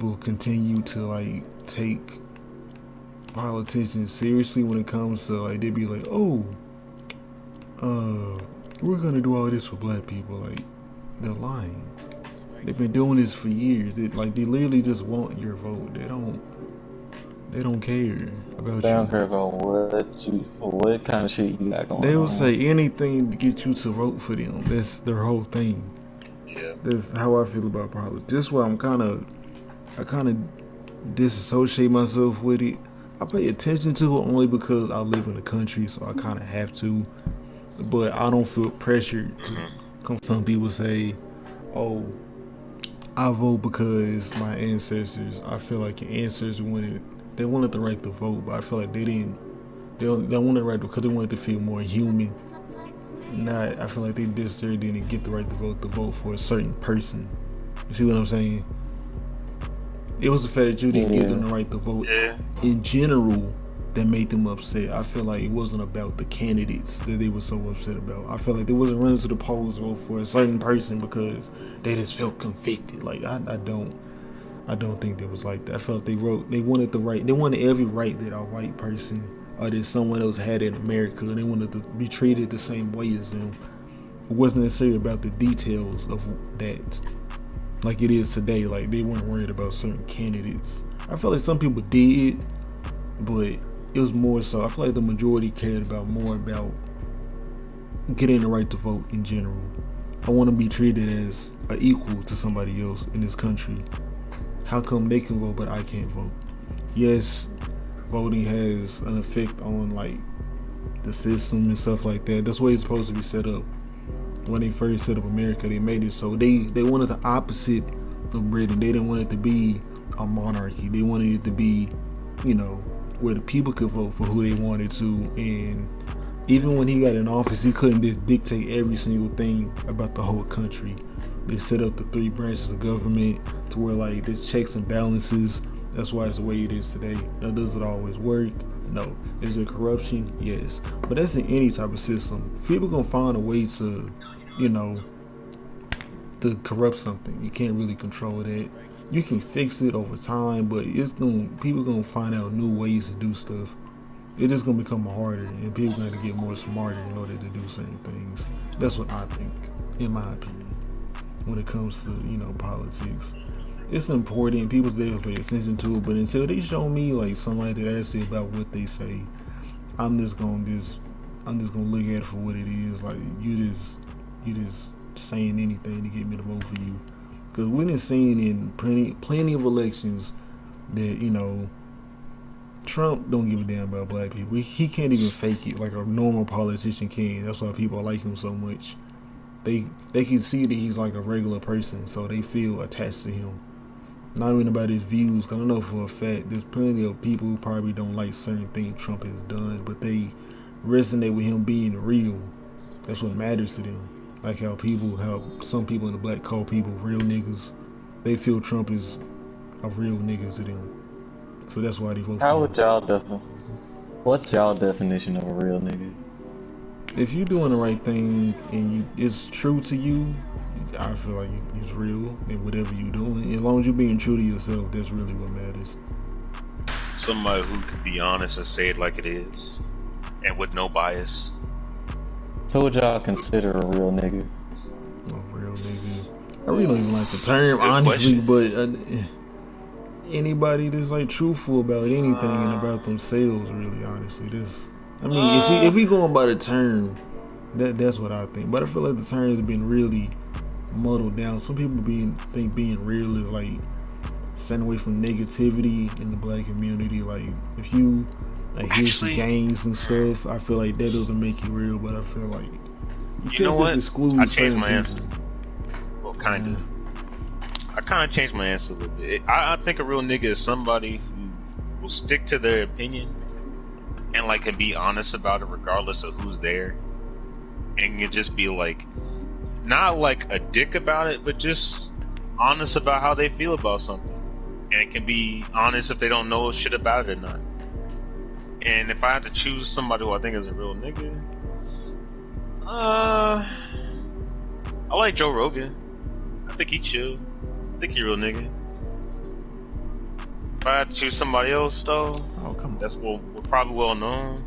will continue to like take politicians seriously when it comes to like they be like, oh, we're gonna do all this for black people. Like they're lying. They've been doing this for years. They literally just want your vote. They don't care about They you. don't care about what kind of shit you got going on. They will say anything to get you to vote for them. That's their whole thing. Yeah. That's how I feel about politics. That's why I kind of disassociate myself with it. I pay attention to it only because I live in the country, so I kind of have to. But I don't feel pressured to come. Some people say, "Oh, I vote because my ancestors." I feel like your ancestors wanted the right to vote, but I feel like they didn't. They wanted the right because they wanted to feel more human. I feel like they necessarily didn't get the right to vote for a certain person. You see what I'm saying? It was the fact that you didn't give them the right to vote in general that made them upset. I feel like it wasn't about the candidates that they were so upset about. I feel like they wasn't running to the polls to vote for a certain person because they just felt convicted. Like I don't think it was like that. I felt they wanted every right that a white person or that someone else had in America, and they wanted to be treated the same way as them. It wasn't necessarily about the details of that, like it is today. Like they weren't worried about certain candidates. I feel like some people did, but it was more so. I feel like the majority cared more about getting the right to vote in general. I want to be treated as an equal to somebody else in this country. How come they can vote but I can't vote? Yes, voting has an effect on like the system and stuff like that. That's the way it's supposed to be set up. When they first set up America, they made it so they wanted the opposite of Britain. They didn't want it to be a monarchy. They wanted it to be, where the people could vote for who they wanted to. And even when he got in office, he couldn't just dictate every single thing about the whole country. They set up the 3 branches of government to where like there's checks and balances. That's why it's the way it is today. Now, does it always work? No. Is there corruption? Yes. But that's in any type of system. People gonna find a way to, to corrupt something. You can't really control that. You can fix it over time, but people gonna find out new ways to do stuff. It's just gonna become harder, and people gonna get more smarter in order to do certain things. That's what I think, in my opinion, when it comes to politics. It's important. People today will pay attention to it, but until they show me like somebody that actually about what they say, I'm just gonna look at it for what it is. Like you just saying anything to get me to vote for you. Because we done seen in plenty of elections that Trump don't give a damn about black people. He can't even fake it like a normal politician can. That's why people like him so much. They can see that he's like a regular person, so they feel attached to him. Not even about his views, because I know for a fact there's plenty of people who probably don't like certain things Trump has done, but they resonate with him being real. That's what matters to them. Like how some people in the black call people real niggas. They feel Trump is a real nigga to them. So that's why they vote for him. What's y'all definition of a real nigga? If you're doing the right thing and it's true to you, I feel like it's real in whatever you're doing. As long as you're being true to yourself, that's really what matters. Somebody who could be honest and say it like it is, and with no bias. Who would y'all consider a real nigga? A real nigga. I really don't even like the term, honestly, but anybody that's like truthful about anything and about themselves, really, honestly. If we going by the term, that's what I think. But I feel like the terms have been really muddled down. Some people think being real is like staying away from negativity in the black community. Like if you hear some gangs and stuff, I feel like that doesn't make you real. But I feel like you know what? I changed my answer. Well, kind of. I kind of changed my answer a little bit. I think a real nigga is somebody who will stick to their opinion and like can be honest about it regardless of who's there, and can just be like not like a dick about it, but just honest about how they feel about something, and can be honest if they don't know shit about it or not. And if I had to choose somebody who I think is a real nigga, I like Joe Rogan. I think he chill. I think he a real nigga. If I had to choose somebody else, though, Oh, come on. that's we're probably well known.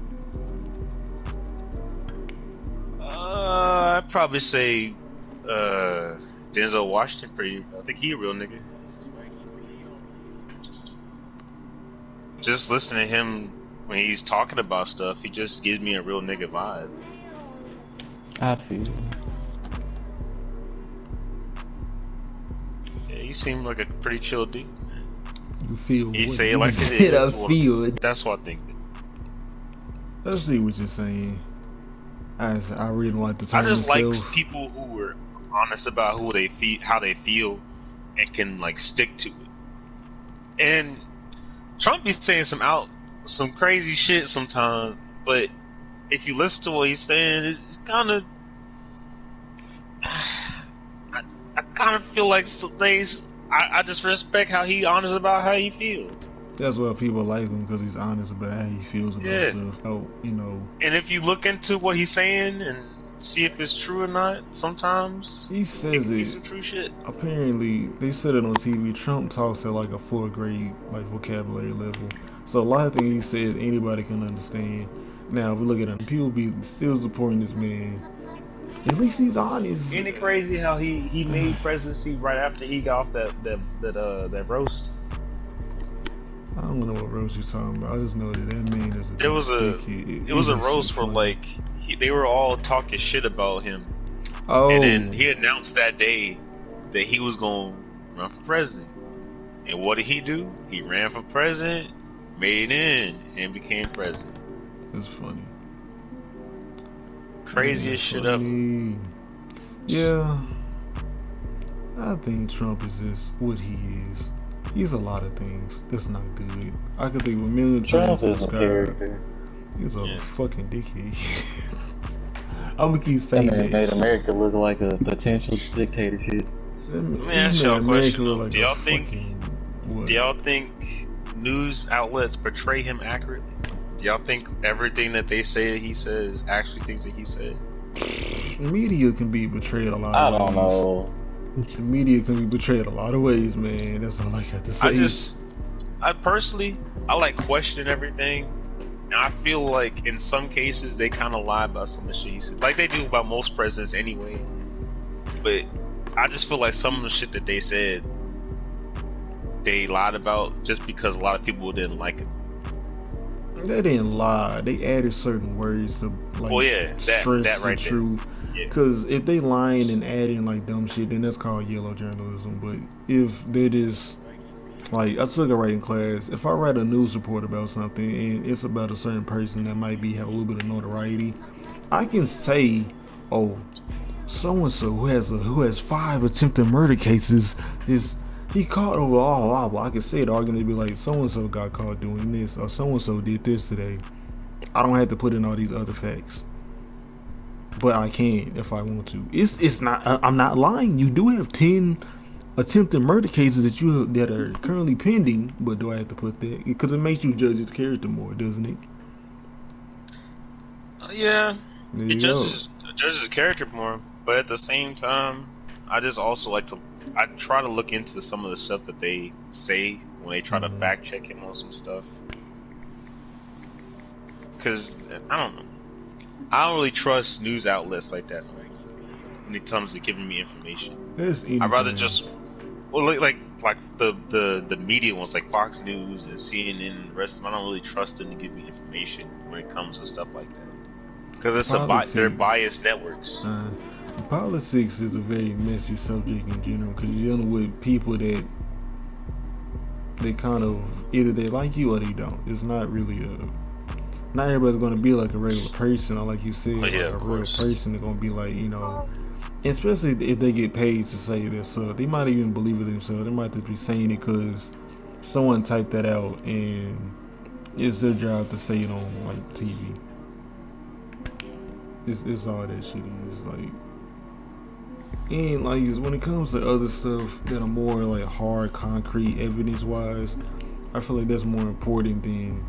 I'd probably say Denzel Washington for you. I think he a real nigga. Just listening to him when he's talking about stuff, he just gives me a real nigga vibe. I feel it. Yeah, he seemed like a pretty chill dude. You feel He what say it you like said, it is. I feel it. That's what I think. I see what you're saying. I really like the I term just myself. like people who are honest about who they feel, how they feel, and can like stick to it. And Trump be saying some crazy shit sometimes, but if you listen to what he's saying, it's kind of. I kind of feel like some days I just respect how he honest about how he feels. That's why people like him, because he's honest about how he feels about stuff. How, And if you look into what he's saying and see if it's true or not, sometimes he says it. Some true shit. Apparently, they said it on TV. Trump talks at like a 4th grade like vocabulary level. So a lot of things he says anybody can understand. Now, if we look at him, people be still supporting this man. At least he's honest. Ain't it crazy how he made presidency right after he got off that roast? I don't know what roast you're talking about. I just know that man is It was a roast where like they were all talking shit about him. Oh. And then he announced that day that he was going to run for president. And what did he do? He ran for president, made it in, and became president. That's funny. Craziest shit ever. Yeah. I think Trump is just what he is. He's a lot of things. That's not good. I could think of a million times. Trump is a character. He's a fucking dickhead. I'm gonna keep saying that. Made America look like a potential dictatorship. Let me ask y'all a question. Like do y'all think news outlets portray him accurately? Do y'all think everything that they say he says actually things that he said? Media can be betrayed a lot of ways. I don't know. The media can be betrayed a lot of ways, man. That's all I got to say. I personally like questioning everything. And I feel like in some cases they kind of lie about some of the shit he said. Like they do about most presidents anyway. But I just feel like some of the shit that they said, they lied about just because a lot of people didn't like it. They didn't lie. They added certain words to stress that right the truth. Because if they lying and adding like dumb shit, then that's called yellow journalism. But if they're just like, I took a writing class. If I write a news report about something and it's about a certain person that might have a little bit of notoriety, I can say, oh, so and so who has 5 attempted murder cases he caught over all. I can say it. Arguing to be like, so and so got caught doing this, or so and so did this today. I don't have to put in all these other facts, but I can if I want to. It's not. I'm not lying. You do have 10 attempted murder cases that are currently pending, but do I have to put that? Because it makes you judge his character more, doesn't it? Yeah, it judges his character more, but at the same time, I just also like to. I try to look into some of the stuff that they say when they try to fact check him on some stuff. Because, I don't know. I don't really trust news outlets like that when it comes to giving me information. I'd rather just, like the media ones, like Fox News and CNN and the rest of them, I don't really trust them to give me information when it comes to stuff like that. Because they're biased networks. Politics is a very messy subject in general, because you're dealing with people that they kind of either they like you or they don't. It's not really not everybody's going to be like a regular person, or like you said, like a real person. They're going to be like, especially if they get paid to say this. So they might even believe it themselves. They might just be saying it because someone typed that out and it's their job to say it on like TV. It's all that shit is like. And like when it comes to other stuff that are more like hard, concrete, evidence-wise, I feel like that's more important than.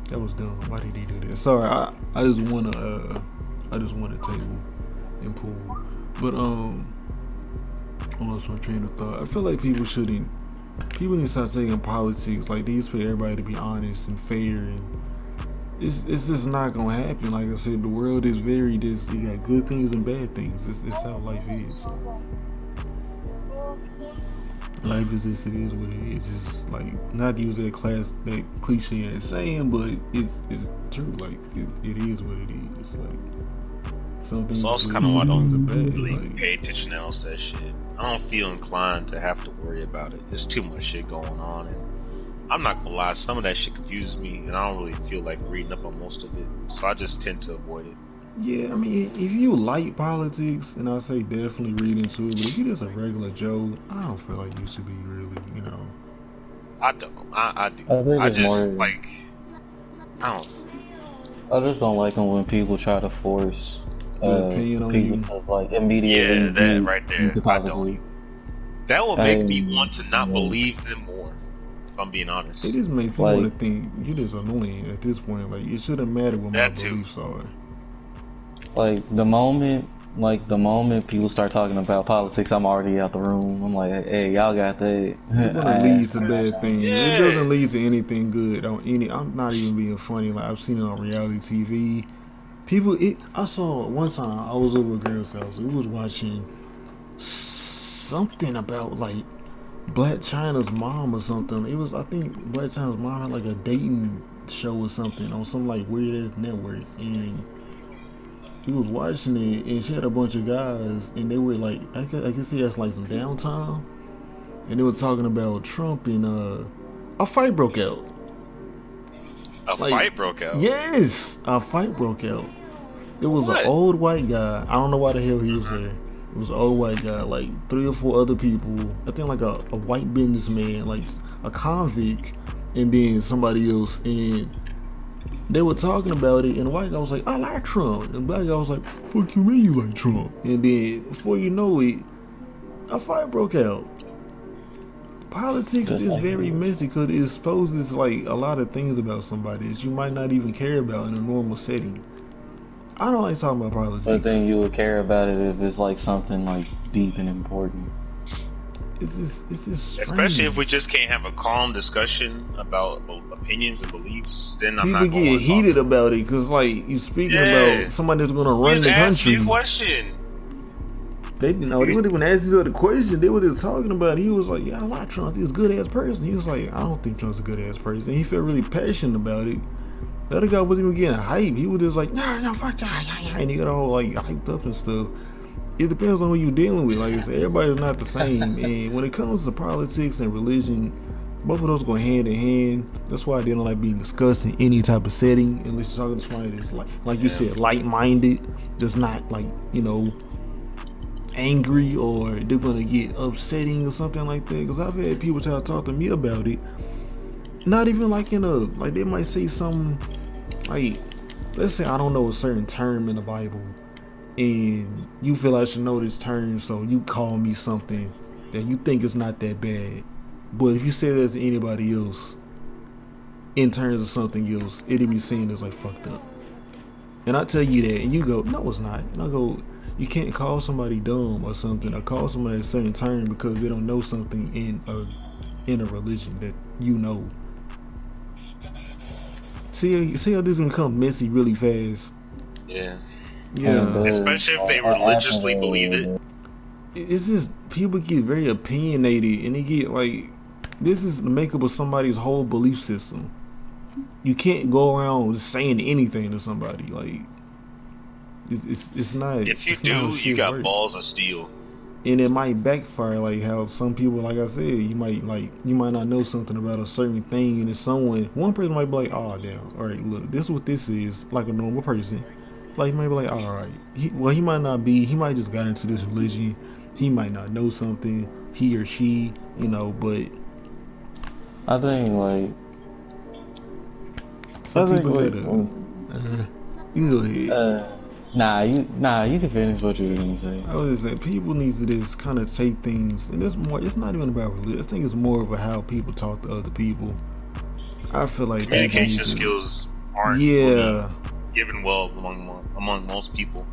That was dumb. Why did he do that? Sorry, I just want to table and pool. But lost my train of thought. I feel like people need to start taking politics like they expect everybody to be honest and fair, and it's just not gonna happen. Like I said, the world is very this. You got good things and bad things. It's how life is. Life is just, it is what it is. It's like, not to use that cliche and saying, but it's true. Like it is what it is. It's like something. It's also kind of why I don't really pay attention to else that shit. I don't feel inclined to have to worry about it. There's too much shit going on, and I'm not gonna lie, some of that shit confuses me, and I don't really feel like reading up on most of it. So I just tend to avoid it. Yeah, I mean, if you like politics, and I say definitely read into it, but if you just a regular Joe, I don't feel like you should be really, you know. I don't. I do. I just like. I don't. I just don't like them when people try to force opinion on people you. to like immediately. Yeah, that right there. I don't. That will make me want to not believe them more. If I'm being honest. It just makes me want to think you just annoying at this point. Like, it shouldn't matter what my beliefs are. Like the moment people start talking about politics, I'm already out the room. I'm like, hey, y'all got that. It's gonna lead to bad things. Yeah. It doesn't lead to anything good on any. I'm not even being funny. Like, I've seen it on reality TV. I saw one time I was over a girl's house. We was watching something about like Black China's mom or something. It was, I think Black China's mom had like a dating show or something on some like weird ass network, and he was watching it, and she had a bunch of guys, and they were like, I guess he has like some downtime, and they were talking about Trump, and a fight broke out. Fight broke out? Yes, a fight broke out. It was an old white guy. I don't know why the hell he was there. It was an old white guy, like 3 or 4 other people. I think like a white businessman, like a convict, and then somebody else, and they were talking about it, and the white guy was like, I like Trump. And the black guy was like, fuck you mean you like Trump? And then, before you know it, a fight broke out. Politics is very messy because it exposes like a lot of things about somebody that you might not even care about in a normal setting. I don't like talking about politics. But then you would care about it if it's like something like deep and important. It's just strange. Especially if we just can't have a calm discussion about opinions and beliefs, then I'm not going to people get heated about it because, like, you speaking about somebody that's going to run the country. Ask me a question. They wouldn't even ask you the question. They were just talking about it. He was like, yeah, I like Trump. He's a good ass person. He was like, I don't think Trump's a good ass person. He felt really passionate about it. The other guy wasn't even getting hype. He was just like, nah, fuck that. And he got all like hyped up and stuff. It depends on who you're dealing with. Like I said, everybody's not the same. And when it comes to politics and religion, both of those go hand in hand. That's why they don't like being discussed in any type of setting, unless you're talking to somebody that's like you said, light-minded, that's not like, you know, angry or they're gonna get upsetting or something like that. Because I've had people try to talk to me about it, not even like in a, like they might say something like, let's say I don't know a certain term in the Bible, and you feel I should know this term, so you call me something that you think is not that bad. But if you say that to anybody else in terms of something else, it'll be seen as like fucked up. And I tell you that, and you go, no, it's not. And I go, you can't call somebody dumb or something, or call somebody a certain term because they don't know something in a religion that you know. See how this can become messy really fast. Yeah. Yeah. Especially if they religiously believe it. It's just people get very opinionated, and they get like, this is the makeup of somebody's whole belief system. You can't go around saying anything to somebody. Like, it's not. If you do, you got balls of steel. And it might backfire, like how some people, like I said, you might not know something about a certain thing, and one person might be like, oh damn, all right, look, this is what this is, like a normal person. Like, he might be like, all right, he might just got into this religion, he might not know something, he or she, you know, but I think like some people had you go ahead. Nah, you can finish what you were gonna say. I was just saying, people need to just kind of take things, and it's not even about religion. I think it's more of how people talk to other people. I feel like communication skills aren't really given well among most people.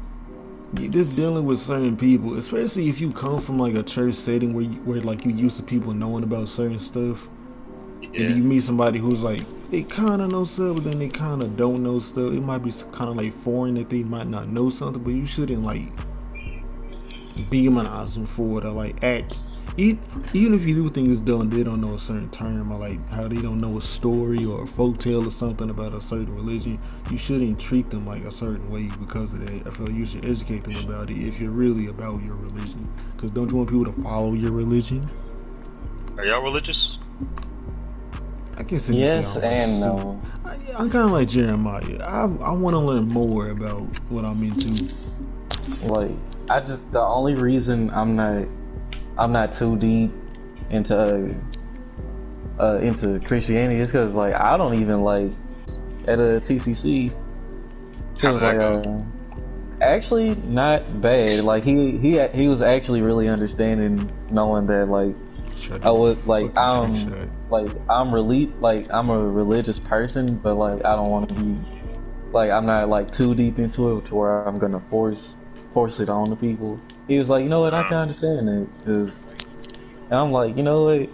you just dealing with certain people, especially if you come from like a church setting where like you used to people knowing about certain stuff, and you meet somebody who's like they kind of know stuff, but then they kind of don't know stuff. It might be kind of like foreign that they might not know something, but you shouldn't like demonize them for it or like act. Even if you do think it's dumb, they don't know a certain term or like how they don't know a story or a folktale or something about a certain religion. You shouldn't treat them like a certain way because of that. I feel like you should educate them about it if you're really about your religion. Because don't you want people to follow your religion? Are y'all religious? I guess yes and no. I'm kind of like Jeremiah. I want to learn more about what I'm into. Like the only reason I'm not too deep into Christianity is because like I don't even like at a TCC. How'd that go? Actually, not bad. Like he was actually really understanding, knowing that like I was like I'm a religious person, but like I don't want to be like I'm not like too deep into it to where I'm gonna force it on the people. He was like, you know what, I can understand it, and I'm like, you know what,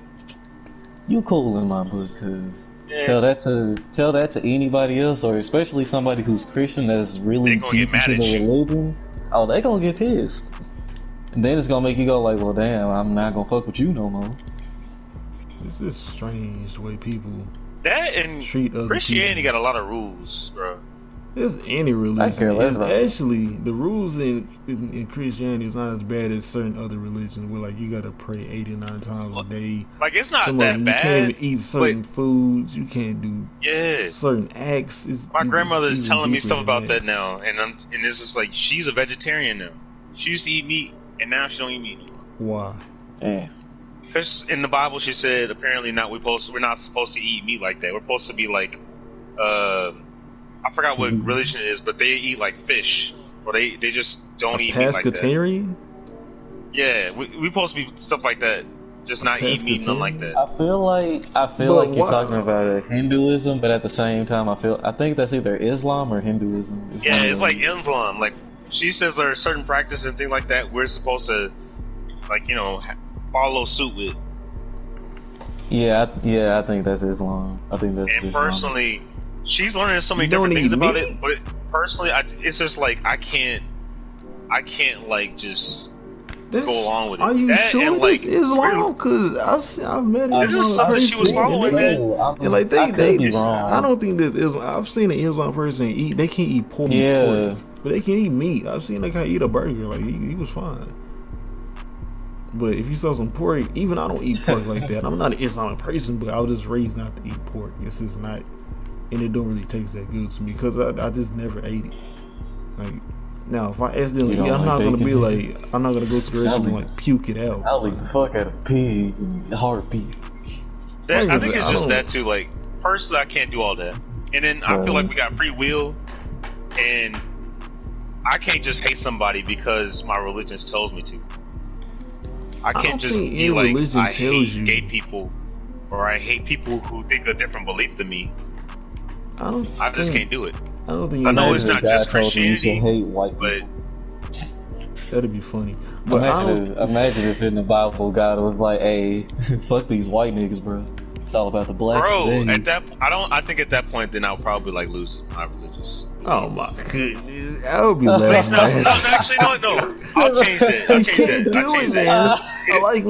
you cool in my book, cause tell that to anybody else, or especially somebody who's Christian that's really deep into the religion. Oh, they gonna get pissed, and then it's gonna make you go like, well, damn, I'm not gonna fuck with you no more. It's just strange the way people treat other Christianity people. Got a lot of rules, bro. There's any religion. It's actually the rules in Christianity is not as bad as certain other religions where like you gotta pray 89 times a day. Like it's not that bad. You can't even eat certain foods. You can't do certain acts. My grandmother is telling me stuff about that now, and it's just like she's a vegetarian now. She used to eat meat, and now she don't eat meat anymore. Why? Yeah. Because in the Bible she said apparently we're not supposed to eat meat like that. We're supposed to be like I forgot what religion it is, but they eat like fish, or they just don't eat meat like that. Pescatarian? Yeah, we supposed to be stuff like that, just not eat meat, nothing like that. I feel like you're talking about Hinduism, but at the same time, I think that's either Islam or Hinduism. It's like Islam. Like she says, there are certain practices and things like that we're supposed to, like follow suit with. Yeah, I think that's Islam. I think that's. And personally. She's learning so many different things about it, but personally, it's just like I can't like just go along with it. Are you sure this is Islam? Because I've met it. This is something she was following, man. And like they I don't think that Islam. I've seen an Islam person eat. They can't eat pork, but they can eat meat. I've seen they can't eat a burger. Like he was fine. But if you saw some pork, even I don't eat pork like that. I'm not an Islamic person, but I was just raised not to eat pork. It's just not. And it don't really taste that good to me because I just never ate it. Like now, if I accidentally eat, I'm not gonna be like I'm not gonna go to the restaurant and like puke it out. I'll eat the fuck out of pig and heartbeat. I think it's just that too. Like personally, I can't do all that. And then I feel like we got free will, and I can't just hate somebody because my religion tells me to. I can't just be like I hate gay people or I hate people who think a different belief than me. I just can't do it. I don't think. I know it's not just Christianity, hate white people. But that'd be funny. But imagine if in the Bible God was like, "Hey, fuck these white niggas, bro. It's all about the blacks." Bro, I think at that point, then I'll probably like lose my religious. Oh my goodness, I would be laughing. Actually, no. I'll change that. I'll change that. I like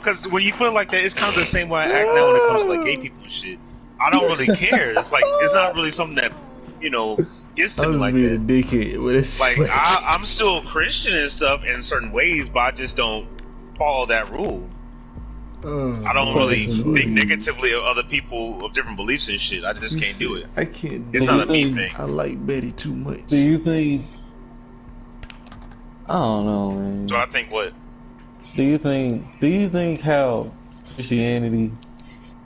because when you put it like that, it's kind of the same way I act now when it comes to like gay people and shit. I don't really care. It's like it's not really something that gets to me like that. A dickhead. Like I'm still Christian and stuff in certain ways, but I just don't follow that rule. I don't really think negatively of other people of different beliefs and shit. I just can't do it. I can't. It's not a me thing. I like Betty too much. Do you think? I don't know, man. So I think what? Do you think how Christianity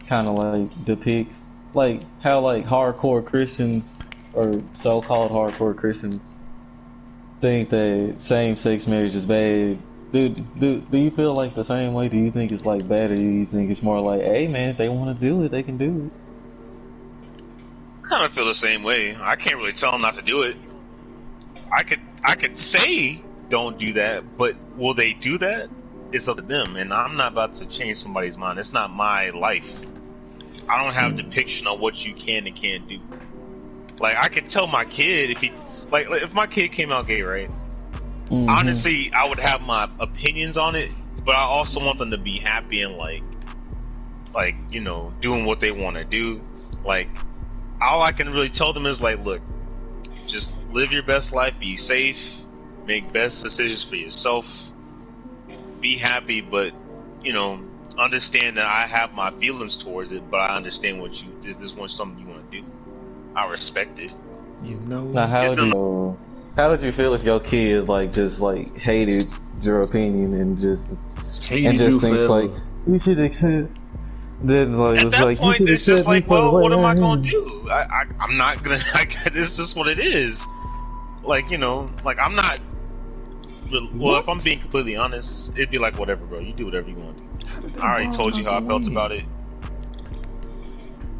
kind of like depicts like how like hardcore Christians or so-called hardcore Christians think that same-sex marriage is bad? Do you feel like the same way? Do you think it's like bad, or do you think it's more like, hey man, if they want to do it, they can do it? I kind of feel the same way. I can't really tell them not to do it. I could say don't do that, but will they do that? It's up to them, and I'm not about to change somebody's mind. It's not my life. I don't have depiction on what you can and can't do. Like, I could tell my kid if my kid came out gay, right? Mm-hmm. Honestly, I would have my opinions on it, but I also want them to be happy and like doing what they want to do. Like, all I can really tell them is like, look, just live your best life, be safe, make best decisions for yourself. Be happy, but understand that I have my feelings towards it. But I understand is this something you want to do? I respect it. Now, how would you feel if your kid just hated your opinion and just thinks like you should accept? Then at that point, it's just like, well, what am I gonna do? I'm not gonna. It's just what it is. I'm not. Well, if I'm being completely honest, it'd be like, whatever, bro. You do whatever you want to do. I already told you how I felt about it.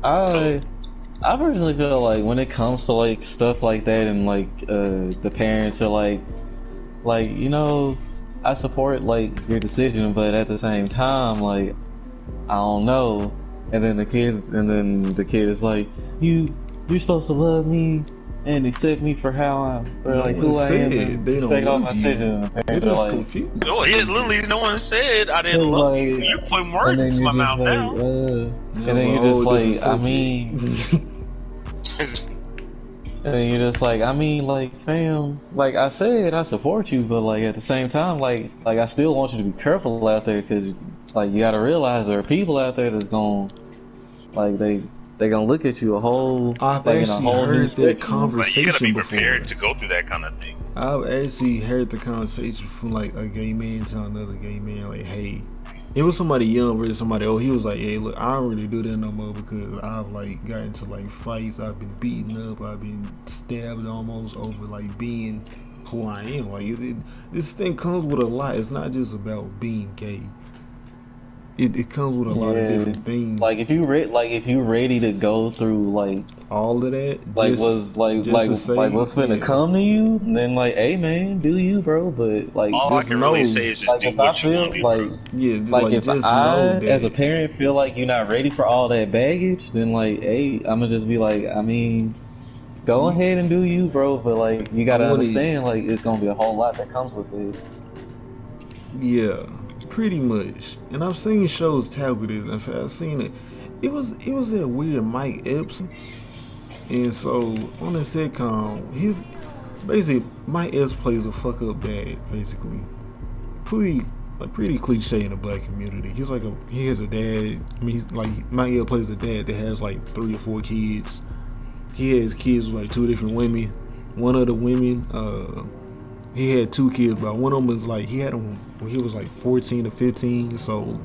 I personally feel like when it comes to stuff like that and the parents are I support your decision, but at the same time I don't know. And then the kid is like, you're supposed to love me and accept me for how I'm, who I am, and respect all my decisions. They're just confused. Oh yeah, literally, no one said I didn't love you. You're putting words into my mouth now. And then you're just I mean, and then you're just fam, I said I support you, but at the same time, I still want you to be careful out there, because you gotta realize there are people out there that's gonna they're gonna look at you I've actually heard that conversation. You gotta be prepared to go through that kind of thing. I've actually heard the conversation from a gay man to another gay man, hey, it was somebody young versus somebody old. He was like, hey, look, I don't really do that no more because I've got into fights, I've been beaten up, I've been stabbed almost over being who I am. This thing comes with a lot. It's not just about being gay. It comes with a lot of different things. If you ready to go through all of that, what's gonna come to you, then hey man, do you, bro? But all I can really say is just do what you want to do. If I as a parent feel you're not ready for all that baggage, then hey, I'm gonna just be go ahead and do you, bro. But you gotta understand it's gonna be a whole lot that comes with it. Yeah. Pretty much, and I've seen shows tackle this. In fact, I've seen it. It was that weird Mike Epps, and so on the sitcom, he's basically Mike Epps plays a fuck up dad, basically. Pretty cliche in the black community. He has a dad. I mean, Mike Epps plays a dad that has 3 or 4 kids. He has kids with 2 different women. One of the women, he had 2 kids, but one of them was he had them when he was 14 or 15. So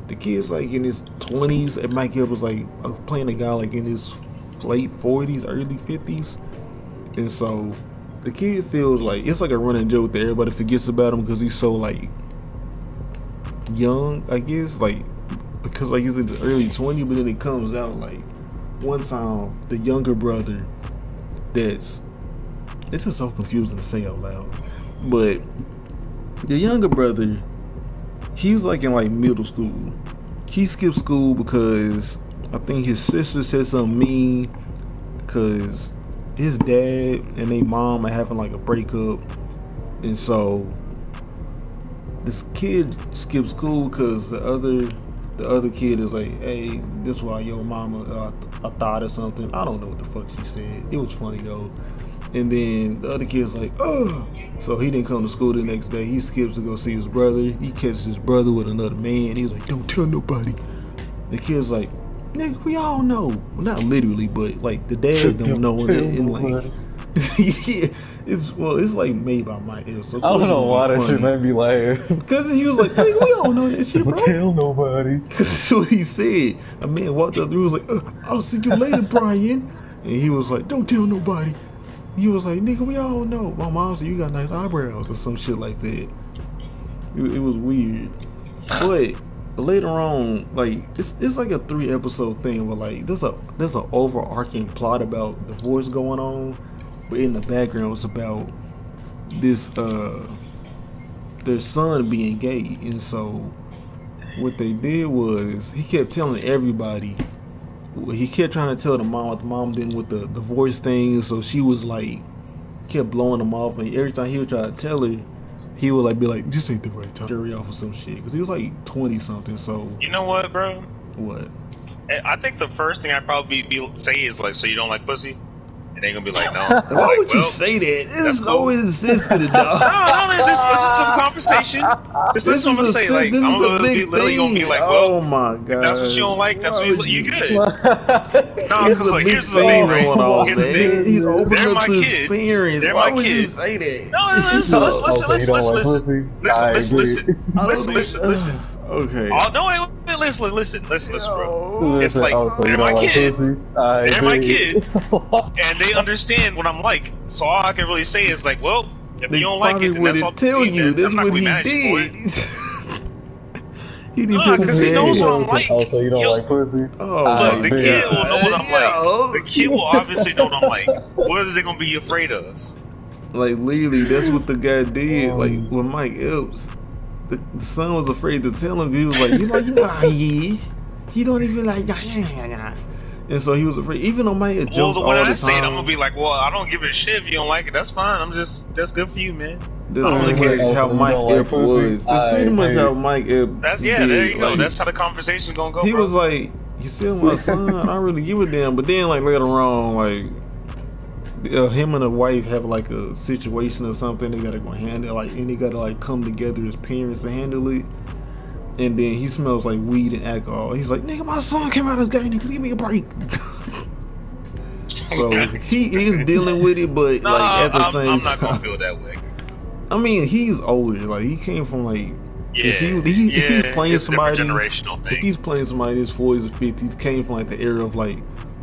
the kid's in his 20s, and Mike Epps was playing a guy in his late 40s, early 50s. And so the kid feels it's a running joke that everybody forgets about him because he's so young, I guess, because he's in his early 20s. But then it comes out one time the younger brother it's just so confusing to say out loud, but the younger brother, he was in middle school. He skipped school because I think his sister said something mean, because his dad and their mom are having a breakup, and so this kid skipped school because the other kid is hey, this is why your mama I thought or something. I don't know what the fuck she said. It was funny though. And then the other kid's oh. So he didn't come to school the next day. He skips to go see his brother. He catches his brother with another man. He's don't tell nobody. The kid's nigga, we all know. Well, not literally, but the dad don't know. And yeah, it's made by my ear. So I don't know why that shit made me laugh. Because he was nigga, we all know that shit, bro. Don't tell nobody. That's what he said. A man walked up through, was I'll see you later, Brian. And he was don't tell nobody. He was nigga, we all know. My mom said you got nice eyebrows or some shit like that. It was weird. But later on, it's a 3-episode thing where there's a overarching plot about divorce going on, but in the background it's about this their son being gay, and so what they did was he kept telling everybody. He kept trying to tell the mom didn't with the divorce thing, so she was like kept blowing him off, and every time he would try to tell her, he would like be like, "Just ain't the right time." Carry off or some shit because he was like 20 something. So you know what, bro? What? I think the first thing I'd probably say is like, "So you don't like pussy?" And they gonna be like, "No." Why like, would you say that? This is always sensitive, dog. No, just listen to the conversation. Just listen to what I'm gonna say. Like, I'm literally gonna be like, "Well, oh my god, if that's what you don't like, that's what you good." No, because like, here's the thing thing, right? Here's the thing. He's opening up to his experience. They're Why my would kid. you say that? No, listen. Okay. Oh no, wait, listen, bro. It's like they're my kid. They're my kid, and they understand what I'm like. So all I can really say is like, well, if you don't like it, then that's all. Tell you that's what he did. He didn't tell because he knows what I'm like. Oh, so you don't like pussy? Oh, look, the kid will know what I'm like. The kid will obviously know what I'm like. What is they gonna be afraid of? Like literally, that's what the guy did. Like with Mike Epps. The son was afraid to tell him. He was like, you know how he is. He don't even like, and so he was afraid. Even though Mike jokes all the time. Well, when I say it, I'm gonna be like, well, I don't give a shit if you don't like it. That's fine. I'm just good for you, man. This is how Mike Epps was. That's pretty much how Mike Epps. There you go. That's how the conversation's gonna go. He was like, you see my son? I don't really give a damn. But then like later on, like. Him and the wife have like a situation or something. They gotta go handle and they gotta like come together as parents to handle it. And then he smells like weed and alcohol. He's like, "Nigga, my son came out of this guy. Nigga, give me a break." So he is dealing with it, but like at the same time, I'm not gonna feel that way. I mean, he's older. Like he came from like if he's playing somebody. Generational thing. If he's playing somebody in his 40s or 50s, came from like the era of like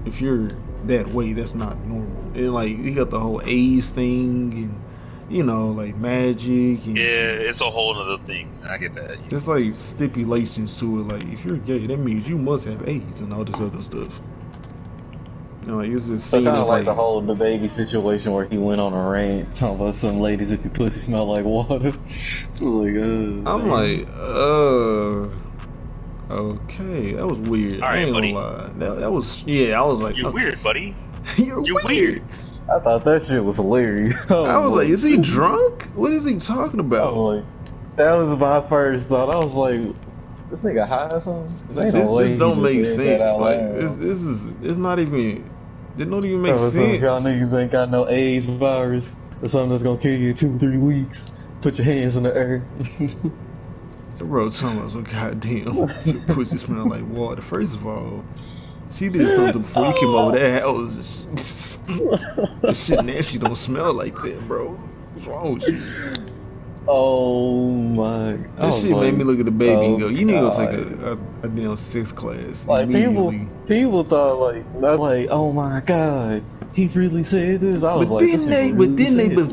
if you're that way, that's not normal. And like he got the whole AIDS thing and like magic and it's a whole other thing. I get that. It's like stipulations to it, like if you're gay that means you must have AIDS and all this other stuff. Like it's just kind of like the whole Dababy situation where he went on a rant talking about some ladies if your pussy smell like water. I was like, I'm like, okay, that was weird. All right, I ain't buddy. gonna lie. That was I was like, you're weird, buddy. You're weird. I thought that shit was hilarious. I was like, is he drunk? What is he talking about? Like, that was my first thought. I was like, this nigga high or something? This don't make sense. Like it's not even. It don't even make sense. Y'all niggas ain't got no AIDS virus or something that's gonna kill you in 2-3 weeks. Put your hands in the air. Bro, talking about some goddamn your pussy smell like water. First of all, she did something before you came over that house. That shit naturally don't smell like that, bro. What's wrong with you? Oh my! That shit made me look at the baby and go, "You need to go take a damn sex class." Like people thought like, oh my god, he really said this. I was then they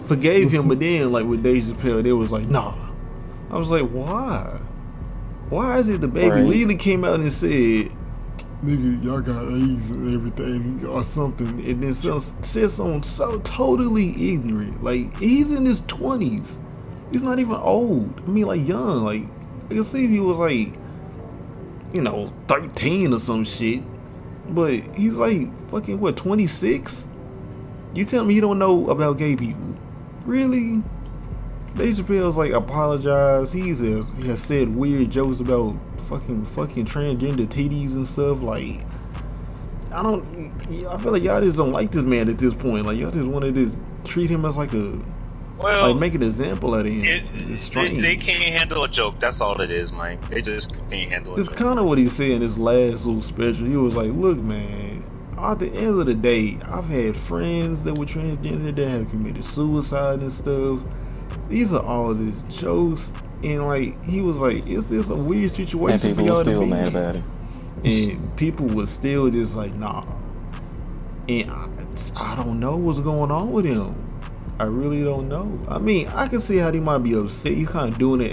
forgave him. But then like with Dave Chappelle, they was like, nah. I was like, why? Why is it the baby literally came out and said, "Nigga, y'all got AIDS and everything," or something, and then said something so totally ignorant. Like he's in his 20s. He's not even old. I mean, like young. Like I can see if he was like, 13 or some shit. But he's like fucking 26? You tell me you don't know about gay people? Really? Dave Chappelle's like apologized. He has said weird jokes about fucking transgender titties and stuff. Like I feel like y'all just don't like this man at this point. Like y'all just want to just treat him as like like make an example out of him. It's strange. They can't handle a joke. That's all it is, man. They just can't handle a joke. It's kind of what he said in his last little special. He was like, "Look, man. At the end of the day, I've had friends that were transgender that have committed suicide and stuff. These are all these jokes." And like he was like, "Is this a weird situation for y'all to be?" Mad about it. And people was still just like, "Nah." And I don't know what's going on with him. I really don't know. I mean, I can see how he might be upset. He's kind of doing it.